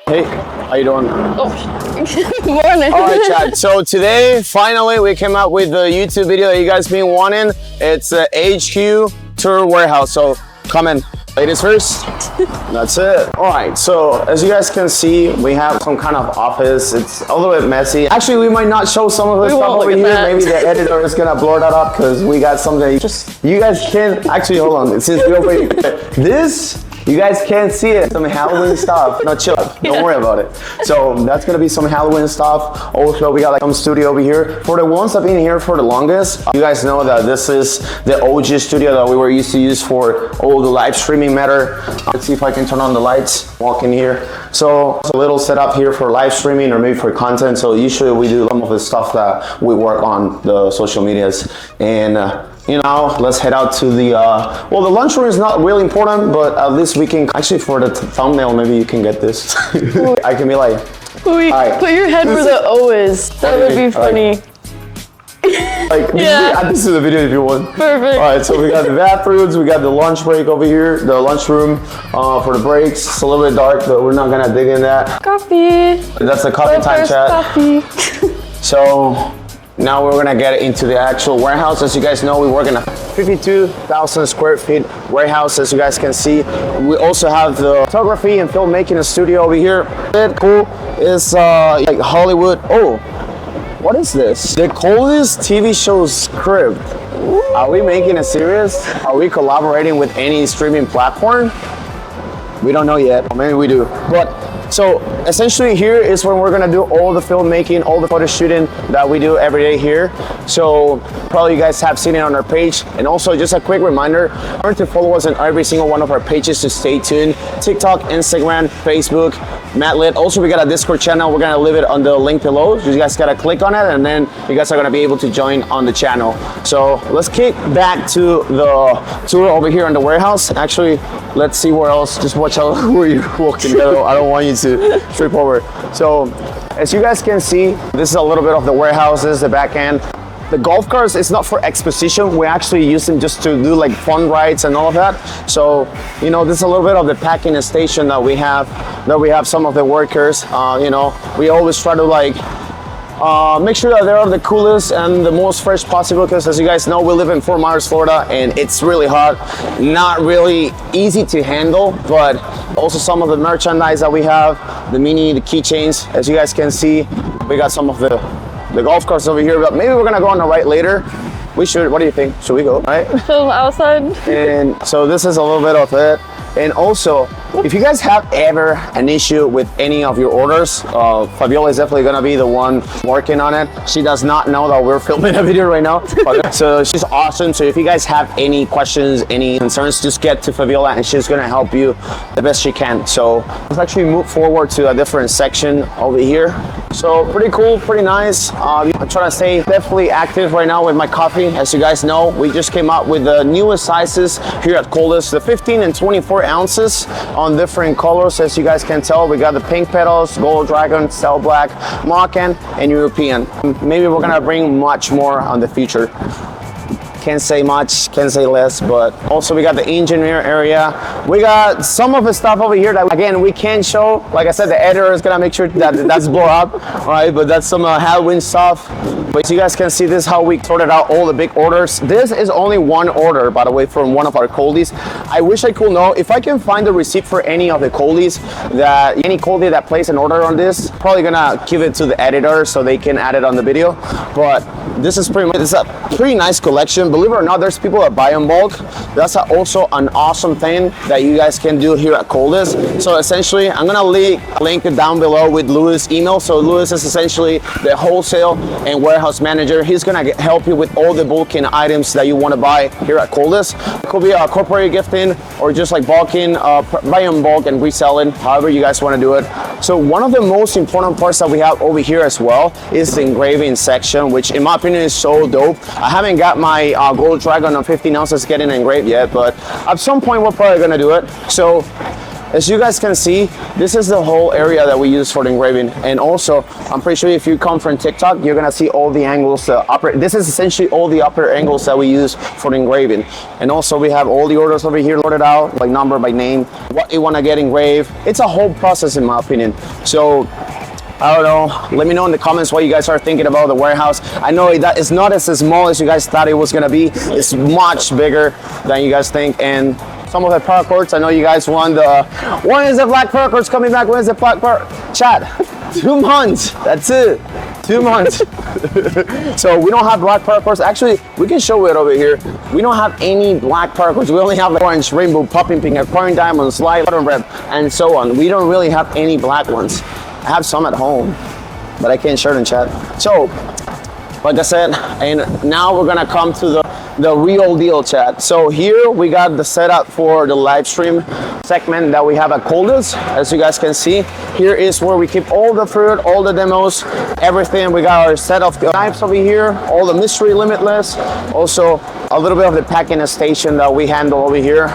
Hey, how you doing? Oh, morning. All right, Chad. So today, finally, we came out with the YouTube video that you guys been wanting. It's a HQ Tour Warehouse. So come in. Ladies first. That's it. All right. So as you guys can see, we have some kind of office. It's a little bit messy. Actually, we might not show some of the stuff over here. Maybe the editor is gonna blur that up because we got something. Just you guys can't. Actually, hold on. It's over here. This. You guys can't see it. Some Halloween stuff. No, chill. Don't worry about it. So that's gonna be some Halloween stuff. Also, we got like some studio over here. For the ones that have been here for the longest, you guys know that this is the OG studio that we were used to use for all the live streaming matter. Let's see if I can turn on the lights. Walk in here. So it's a little setup here for live streaming or maybe for content. So usually we do some of the stuff that we work on the social medias. And you know, let's head out to the, well, the lunchroom is not really important, but at least we can, actually for the thumbnail, maybe you can get this. I can be like, right. Put your head where the O is. That would be funny. Like, yeah. This is the video if you want. Perfect. All right, so we got the bathrooms, we got the lunch break over here, the lunchroom for the breaks. It's a little bit dark, but we're not gonna dig in that. Coffee. That's the coffee time, chat. Coffee. So, now we're gonna get into the actual warehouse. As you guys know, we work in a 52,000 square feet warehouse, as you guys can see. We also have the photography and filmmaking studio over here. Cool is like Hollywood. Oh, what is this? The coldest TV show script. Are we making it serious? Are we collaborating with any streaming platform? We don't know yet. Maybe we do. But so essentially here is when we're gonna do all the filmmaking, all the photo shooting that we do every day here. So probably you guys have seen it on our page. And also just a quick reminder, remember to follow us on every single one of our pages to stay tuned. TikTok, Instagram, Facebook, Matlit. Also we got a Discord channel. We're gonna leave it on the link below. So you guys gotta click on it and then you guys are gonna be able to join on the channel. So let's kick back to the tour over here in the warehouse. Actually, let's see where else. Just watch out where you're walking. I don't want you to trip over. So as you guys can see, this is a little bit of the warehouse. This is the back end. The golf carts is not for exposition. We actually use them just to do like fun rides and all of that. So, you know, this is a little bit of the packing station that we have some of the workers. You know, we always try to like make sure that they're the coolest and the most fresh possible, because as you guys know, we live in Fort Myers, Florida, and it's really hot. Not really easy to handle, but also some of the merchandise that we have, the keychains, as you guys can see, we got some of the golf carts over here, but maybe we're gonna go on the right later. We should, what do you think? Should we go, right? Film outside. And so this is a little bit of it. And also, if you guys have ever an issue with any of your orders, Fabiola is definitely gonna be the one working on it. She does not know that we're filming a video right now. So she's awesome. So if you guys have any questions, any concerns, just get to Fabiola and she's gonna help you the best she can. So let's actually move forward to a different section over here. So pretty cool, pretty nice. I'm trying to stay definitely active right now with my coffee. As you guys know, we just came out with the newest sizes here at Coldest, the 15 and 24 ounces on different colors. As you guys can tell, we got the pink petals, gold dragon, cell black, Moroccan, and European. Maybe we're gonna bring much more on the future. Can't say much, can't say less, but also we got the engineer area. We got some of the stuff over here that, again, we can't show. Like I said, the editor is gonna make sure that that's blown up, right? But that's some Halloween stuff. But as you guys can see, this is how we sorted out all the big orders. This is only one order, by the way, from one of our coldies. I wish I could know if I can find the receipt for any of the coldies, that any coldie that placed an order on this, probably gonna give it to the editor so they can add it on the video. But this is pretty much, it's a pretty nice collection. Believe it or not, there's people that buy in bulk. That's also an awesome thing that you guys can do here at Coldest. So essentially, I'm gonna link it down below with Louis' email. So Louis is essentially the wholesale and warehouse manager. He's gonna help you with all the bulking items that you want to buy here at Coldest. It could be a corporate gifting or just like bulking, buy in bulk and reselling, however you guys want to do it. So one of the most important parts that we have over here as well is the engraving section, which in my opinion is so dope. I haven't got my gold dragon on 15 ounces getting engraved yet, but at some point we're probably gonna do it. So as you guys can see, this is the whole area that we use for the engraving. And also, I'm pretty sure if you come from TikTok, you're gonna see all the angles, this is essentially all the upper angles that we use for the engraving. And also we have all the orders over here sorted out, like number by name, what you wanna get engraved. It's a whole process in my opinion. So, I don't know, let me know in the comments what you guys are thinking about the warehouse. I know that it's not as small as you guys thought it was gonna be. It's much bigger than you guys think. And some of the paracords, I know you guys want when is the black paracords coming back? When is the black chat? 2 months, that's it, 2 months. So we don't have black paracords. Actually, we can show it over here. We don't have any black paracords. We only have like orange, rainbow, popping pink, aquarium diamonds, light button red, and so on. We don't really have any black ones. I have some at home, but I can't share them, chat. So, like I said, and now we're gonna come to the real deal, chat. So here we got the setup for the live stream segment that we have at Coldest. As you guys can see, here is where we keep all the fruit, all the demos, everything. We got our set of knives over here, all the mystery limitless, also a little bit of the packing station that we handle over here.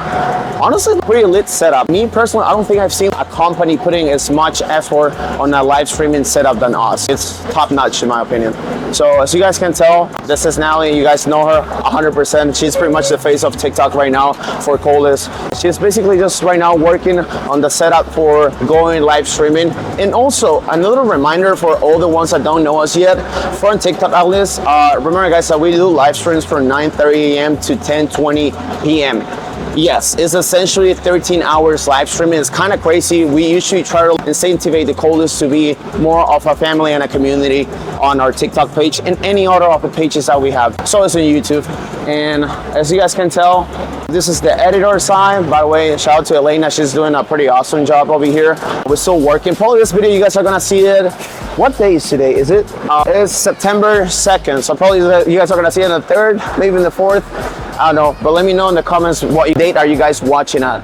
Honestly, pretty lit setup. Me personally, I don't think I've seen a company putting as much effort on a live streaming setup than us. It's top notch in my opinion. So as you guys can tell, this is Nally. You guys know her 100%. She's pretty much the face of TikTok right now for Coldest. She's basically just right now working on the setup for going live streaming. And also another reminder for all the ones that don't know us yet, for TikTok at least, remember guys that we do live streams from 9:30 a.m. to 10:20 p.m. Yes, it's essentially 13 hours live streaming. It's kind of crazy. We usually try to incentivize the Coldest to be more of a family and a community on our TikTok page and any other of the pages that we have. So it's on YouTube. And as you guys can tell, this is the editor side. By the way, shout out to Elena. She's doing a pretty awesome job over here. We're still working. Probably this video, you guys are gonna see it. What day is today? Is it? It's September 2nd. So probably you guys are gonna see it on the 3rd, maybe in the 4th. I don't know, but let me know in the comments what date are you guys watching at.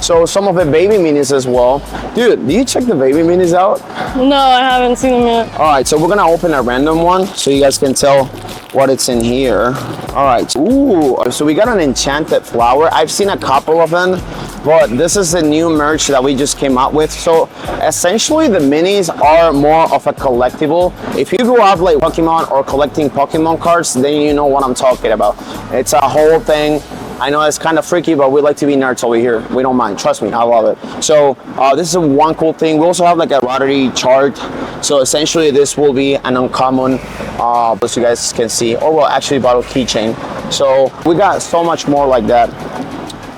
So some of the baby minis as well. Dude, do you check the baby minis out? No, I haven't seen them yet. All right, so we're gonna open a random one so you guys can tell what it's in here. All right, ooh, so we got an enchanted flower. I've seen a couple of them, but this is the new merch that we just came out with. So essentially the minis are more of a collectible. If you grew up like Pokemon or collecting Pokemon cards, then you know what I'm talking about. It's a whole thing. I know it's kind of freaky, but we like to be nerds over here. We don't mind, trust me, I love it. So this is one cool thing. We also have like a rarity chart. So essentially this will be an uncommon, as you guys can see, or well, actually bottle keychain. So we got so much more like that.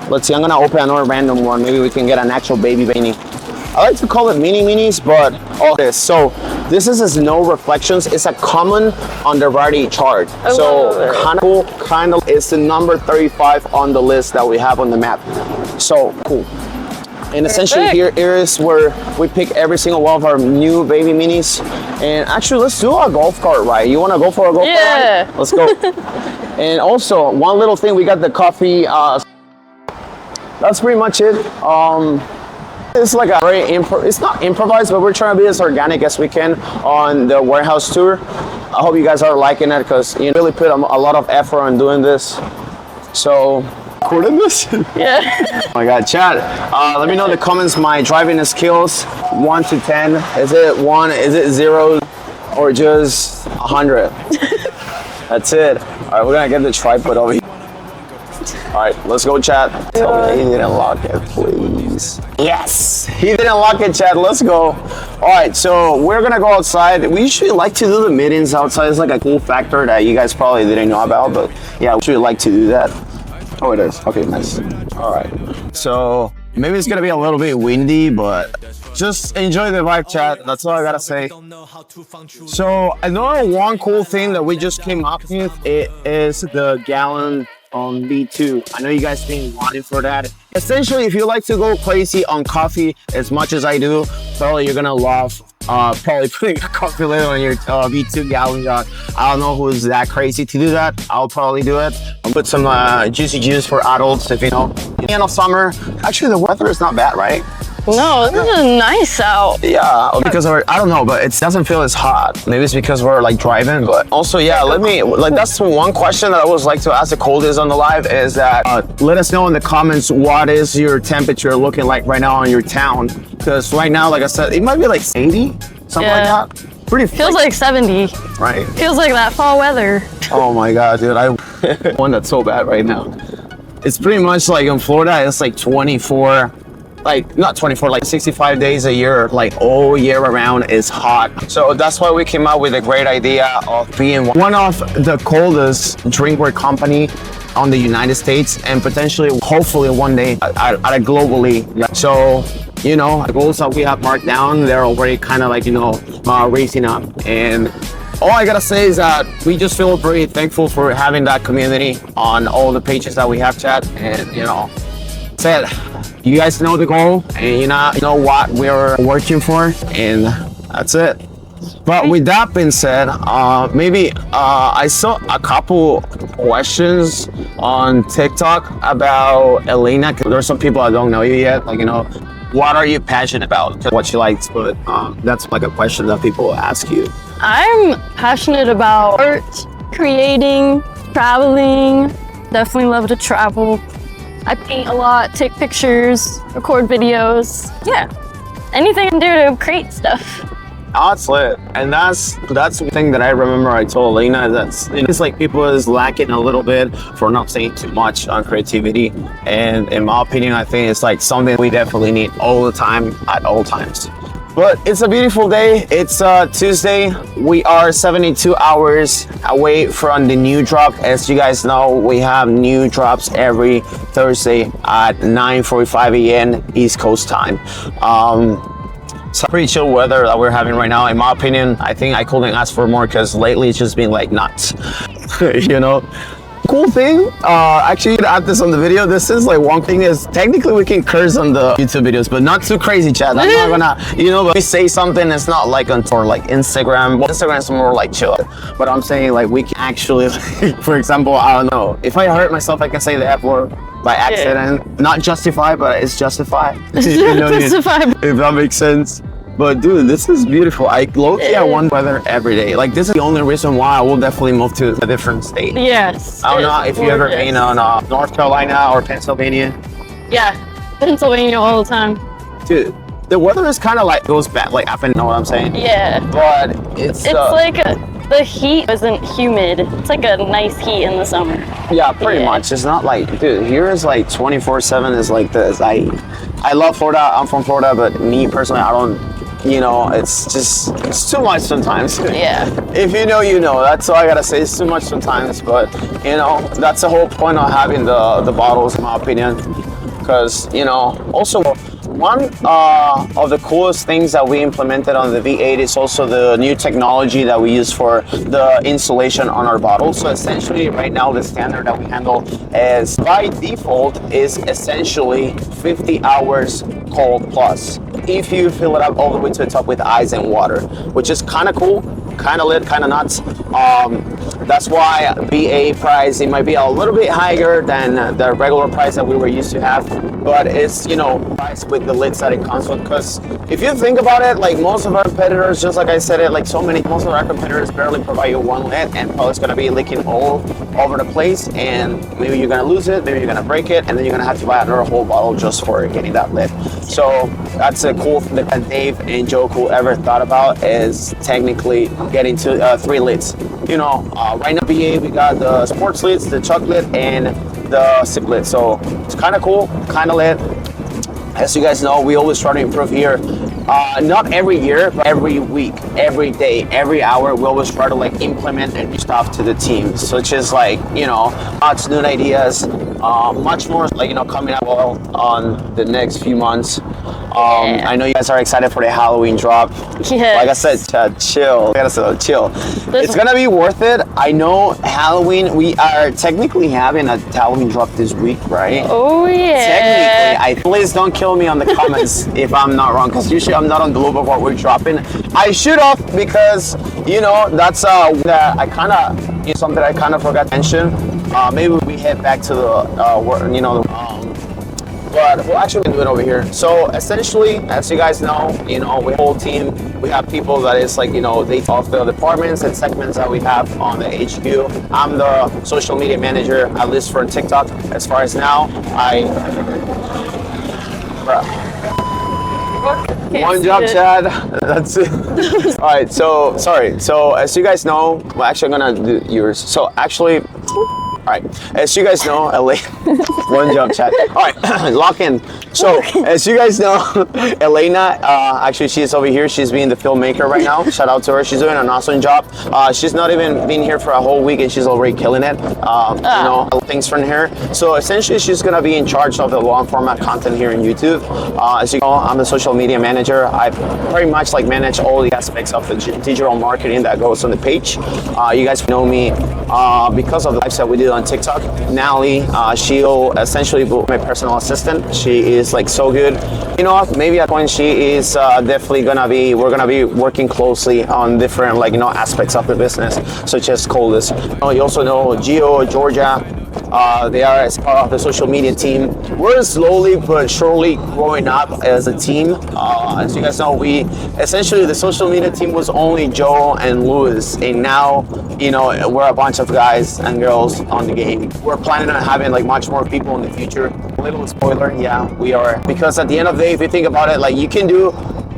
Let's see, I'm gonna open another random one. Maybe we can get an actual baby beanie. I like to call it mini minis, but all this. So this is Snow Reflections. It's a common on the rarity chart. So kind of cool, kind of, it's the number 35 on the list that we have on the map. So cool. And essentially here is where we pick every single one of our new baby minis. And actually, let's do a golf cart ride. You wanna go for a golf cart ride? Let's go. And also, one little thing, we got the coffee. That's pretty much it. It's like a very it's not improvised, but we're trying to be as organic as we can on the warehouse tour. I hope you guys are liking it because you really put a lot of effort on doing this. So, recording this? Yeah. Oh my God, chat. Let me know in the comments my driving skills, 1 to 10. Is it 1? Is it 0? Or just 100? That's it. All right, we're gonna get the tripod over here. All right, let's go, chat. Tell me he didn't lock it, please. Yes, he didn't lock it, chat. Let's go. All right, so we're gonna go outside. We usually like to do the meetings outside. It's like a cool factor that you guys probably didn't know about, but yeah, we usually like to do that. Oh, it is. Okay, nice. All right, so maybe it's gonna be a little bit windy, but just enjoy the vibe, chat. That's all I gotta say. So another one cool thing that we just came up with is the gallon on V2. I know you guys been wanting for that. Essentially, if you like to go crazy on coffee as much as I do, probably you're gonna love probably putting a coffee lid on your V2 gallon jar. I don't know who's that crazy to do that. I'll probably do it. I'll put some juicy juice for adults if you know. In the end of summer, actually the weather is not bad, right? No, this is nice out. Yeah, because I don't know, but it doesn't feel as hot. Maybe it's because we're like driving, but also, yeah, that's one question that I always like to ask the coldest on the live is that let us know in the comments what is your temperature looking like right now in your town. Because right now, like I said, it might be like 80, something like that. Pretty Feels like 70. right. Feels like that fall weather. Oh my god, dude, I one that's so bad right now. It's pretty much like in Florida, it's like 24, like not 24, like 65 days a year, like all year around is hot. So that's why we came up with a great idea of being one of the coldest drinkware company on the United States and potentially, hopefully one day, globally. So, you know, the goals that we have marked down, they're already kind of like, you know, racing up. And all I gotta say is that we just feel very thankful for having that community on all the pages that we have, chat. And, you know, said, you guys know the goal and you know what we're working for, and that's it. But with that being said, maybe I saw a couple questions on TikTok about Elena. There's some people that don't know you yet, like, you know, what are you passionate about? What she likes, but that's like a question that people ask you. I'm passionate about art, creating, traveling. Definitely love to travel. I paint a lot, take pictures, record videos. Yeah, anything I can do to create stuff. Oh, it's lit. And that's the thing that I remember I told Elena, that's, it's like people is lacking a little bit for not saying too much on creativity. And in my opinion, I think it's like something we definitely need all the time, at all times. But it's a beautiful day. It's Tuesday. We are 72 hours away from the new drop. As you guys know, we have new drops every Thursday at 9:45 a.m. East Coast time. It's pretty chill weather that we're having right now. In my opinion, I think I couldn't ask for more because lately it's just been like nuts. You know? Cool thing, actually to add this on the video, this is like one thing is technically we can curse on the YouTube videos, but not too crazy, chat. I'm not gonna, you know, but we say something, it's not like on for like Instagram. Well, Instagram is more like chill, but I'm saying like we can actually, like, for example, I don't know, if I hurt myself, I can say the F word by accident. Not justify, but it's justified. You know, Justified. if that makes sense. But dude, this is beautiful. I want weather every day. Like this is the only reason why I will definitely move to a different state. Yes. I don't know if you ever been on North Carolina or Pennsylvania. Yeah, Pennsylvania all the time. Dude, the weather is kind of like goes back, like up and know what I'm saying? Yeah. But it's like the heat isn't humid. It's like a nice heat in the summer. Yeah, pretty much. It's not like, dude, here is like 24/7 is like this. I love Florida. I'm from Florida, but me personally, I don't. You know, it's too much sometimes. Yeah. If you know, you know. That's all I gotta say. It's too much sometimes, but you know, that's the whole point of having the bottles, in my opinion. Because you know, also one of the coolest things that we implemented on the V8 is also the new technology that we use for the installation on our bottles. So essentially, right now, the standard that we handle is by default is essentially 50 hours cold plus. If you fill it up all the way to the top with ice and water, which is kind of cool, kind of lit, kind of nuts. That's why BA price, it might be a little bit higher than the regular price that we were used to have, but it's, you know, priced with the lids that it comes with. Because if you think about it, like most of our competitors, just like I said it, like most of our competitors barely provide you one lid, and probably it's gonna be leaking all over the place, and maybe you're gonna lose it, maybe you're gonna break it, and then you're gonna have to buy another whole bottle just for getting that lid. So that's a cool thing that Dave and Joku ever thought about, is technically getting to 3 lids. You know, right now BA, we got the sports lids, the chuck lid, and the sip lid. So it's kind of cool, kind of lit. As you guys know, we always try to improve here. Not every year, but every week, every day, every hour, we always try to like implement new stuff to the team, such as like, you know, lots of new ideas, much more like, you know, coming up on the next few months. I know you guys are excited for the Halloween drop. Yes. Like I said, chill. I gotta say, chill. It's gonna be worth it. I know Halloween, we are technically having a Halloween drop this week, right? Oh yeah. Technically, please don't kill me on the comments if I'm not wrong, because usually I'm not on the loop of what we're dropping. I should have, because, you know, that's that I kind of, you know, something I kind of forgot to mention. Maybe we head back to the, you know, but we'll actually do it over here. So essentially, as you guys know, we have a whole team. We have people that is like, they off the departments and segments that we have on the HQ. I'm the social media manager, at least for TikTok. As far as now, one job, Chad. That's it. All right. So sorry. So as you guys know, well, actually, I'm gonna do yours. So actually, all right. As you guys know, LA. One job, Chad. All right. Lock in. So as you guys know, Elena, actually, she's over here. She's being the filmmaker right now. Shout out to her. She's doing an awesome job. She's not even been here for a whole week, and she's already killing it. Things from her. So essentially, she's gonna be in charge of the long format content here in YouTube. As you know, I'm the social media manager. I pretty much manage all the aspects of the digital marketing that goes on the page. You guys know me because of the lives that we did on TikTok. Nally, she'll essentially be my personal assistant. She is so good. Maybe at point she is definitely we're gonna be working closely on different aspects of the business, such as Coldest. You also know Gio, Georgia. They are as part of the social media team. We're slowly but surely growing up as a team. As you guys know, the social media team was only Joe and Luis, and now we're a bunch of guys and girls on the game. We're planning on having much more people in the future. A little spoiler, yeah, we are, because at the end of the day, if you think about it, you can do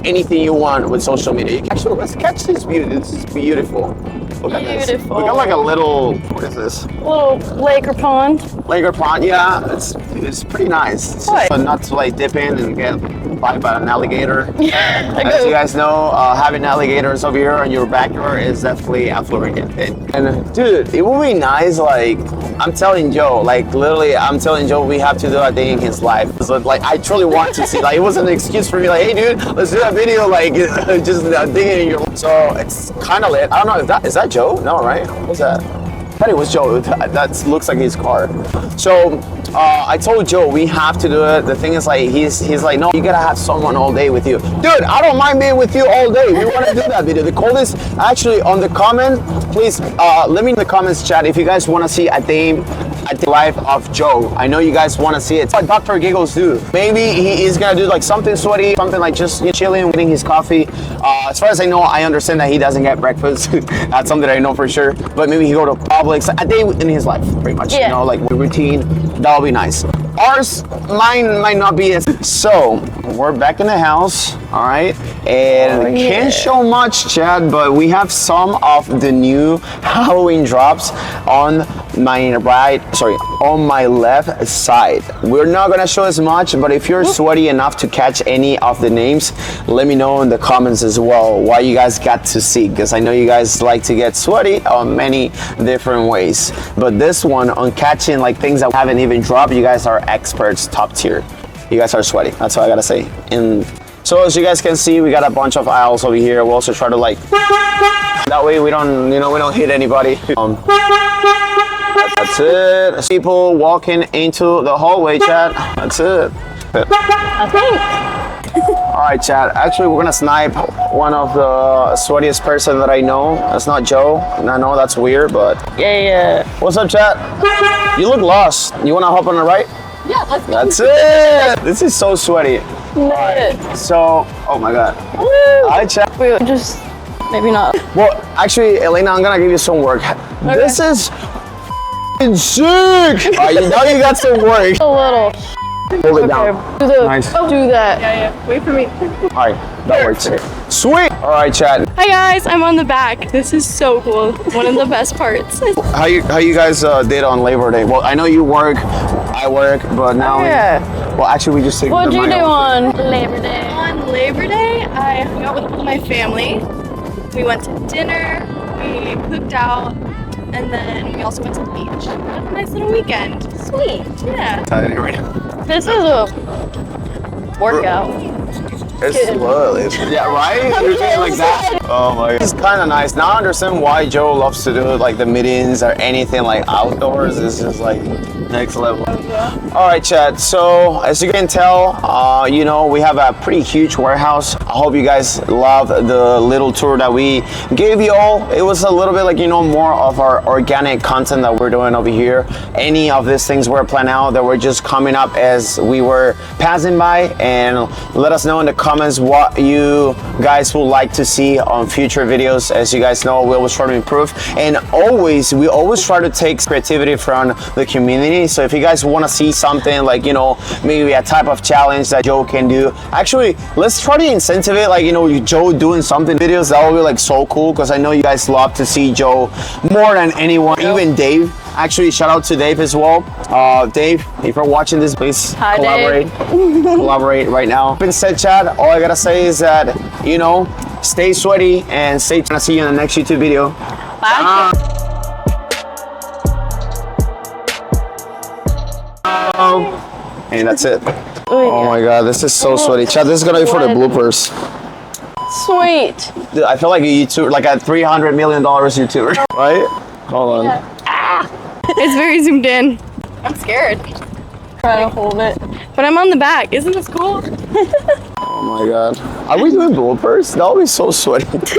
anything you want with social media. Actually, let's catch this beauty. This is beautiful. Look at this. We got a little, what is this? A little lake or pond. Lake or pond, yeah. It's pretty nice. It's just not to dip in and get bite by an alligator. As you guys know, having alligators over here on your backyard is definitely a Floridian thing. And dude, it would be nice, I'm telling Joe, I'm telling Joe we have to do a day in his life. So, I truly want to see, it wasn't an excuse for me, hey dude, let's do that video, just digging in your. So it's kind of lit. I don't know, is that Joe? No, right? What's that? I thought it was Joe. That looks like his car. So I told Joe we have to do it. The thing is, he's like, no, you gotta have someone all day with you, dude. I don't mind being with you all day. We want to do that video. The coldest, actually, on the comment, please let me in the comments, chat, if you guys want to see a day at the life of Joe. I know you guys want to see it. It's what Dr. Giggles do. Maybe he is gonna do something sweaty, something just chilling, getting his coffee. As far as I know, I understand that he doesn't get breakfast. That's something I know for sure. But maybe he go to Publix, a day in his life, pretty much. Yeah. Routine. That'll be nice. Mine might not be as. So we're back in the house, all right, and can't show much, Chad, but we have some of the new Halloween drops on my left side. We're not gonna show as much, but if you're sweaty enough to catch any of the names, let me know in the comments as well what you guys got to see, because I know you guys like to get sweaty on many different ways. But this one on catching things that haven't even dropped, you guys are experts, top tier. You guys are sweaty. That's all I gotta say. And so as you guys can see, we got a bunch of aisles over here. We also try to that way we don't we don't hit anybody. That's it. People walking into the hallway, chat. That's it. I think. All right, chat. Actually, we're gonna snipe one of the sweatiest person that I know. That's not Joe. And I know that's weird, but Yeah. what's up, chat? You look lost. You wanna hop on the right? Yeah, let's go. That's it. This is so sweaty. So, oh my god. Woo. Hi, chat. We just maybe not. Well, actually, Elena, I'm gonna give you some work. This is sick. You know you got some work. A little. Hold it down. Nice. Do that. Yeah. Wait for me. All right, that works. Sweet. All right, Chad. Hi guys, I'm on the back. This is so cool. One of the best parts. How you guys did on Labor Day? Well, I know you work, I work, but now. Well, actually, we just. What'd you do on Labor Day? On Labor Day, I hung out with my family. We went to dinner, we cooked out, and then we also went to the beach. It was a nice little weekend. Sweet. Yeah. This is a workout. It's slowly. Yeah, right? You're saying like that? Oh my god. It's kind of nice. Now I understand why Joe loves to do the meetings or anything outdoors. It's just Next level. All right, Chad. So as you can tell, you know, we have a pretty huge warehouse. I hope you guys love the little tour that we gave you all. It was a little bit like, you know, more of our organic content that we're doing over here. Any of these things were planned out that were just coming up as we were passing by, and let us know in the comments what you guys would like to see on future videos. As you guys know, we always try to improve, and we always try to take creativity from the community. So if you guys want to see something like, you know, maybe a type of challenge that Joe can do, actually let's try to incentivize, like, you know, Joe doing something videos. That would be like so cool, because I know you guys love to see Joe more than anyone. Even Dave. Actually, shout out to Dave as well. Dave, if you're watching this, please collaborate. Collaborate right now. Been said, Chad, all I gotta say is that, you know, stay sweaty and stay tuned. I'll see you in the next YouTube video. Bye. And that's it. Oh my god, this is so sweaty. Chad, this is gonna be for the bloopers. Sweet. Dude, I feel like a YouTuber, like a $300 million YouTuber, right? Hold on. It's very zoomed in. I'm scared. Try to hold it. But I'm on the back. Isn't this cool? Oh my god. Are we doing bloopers? That would be so sweaty.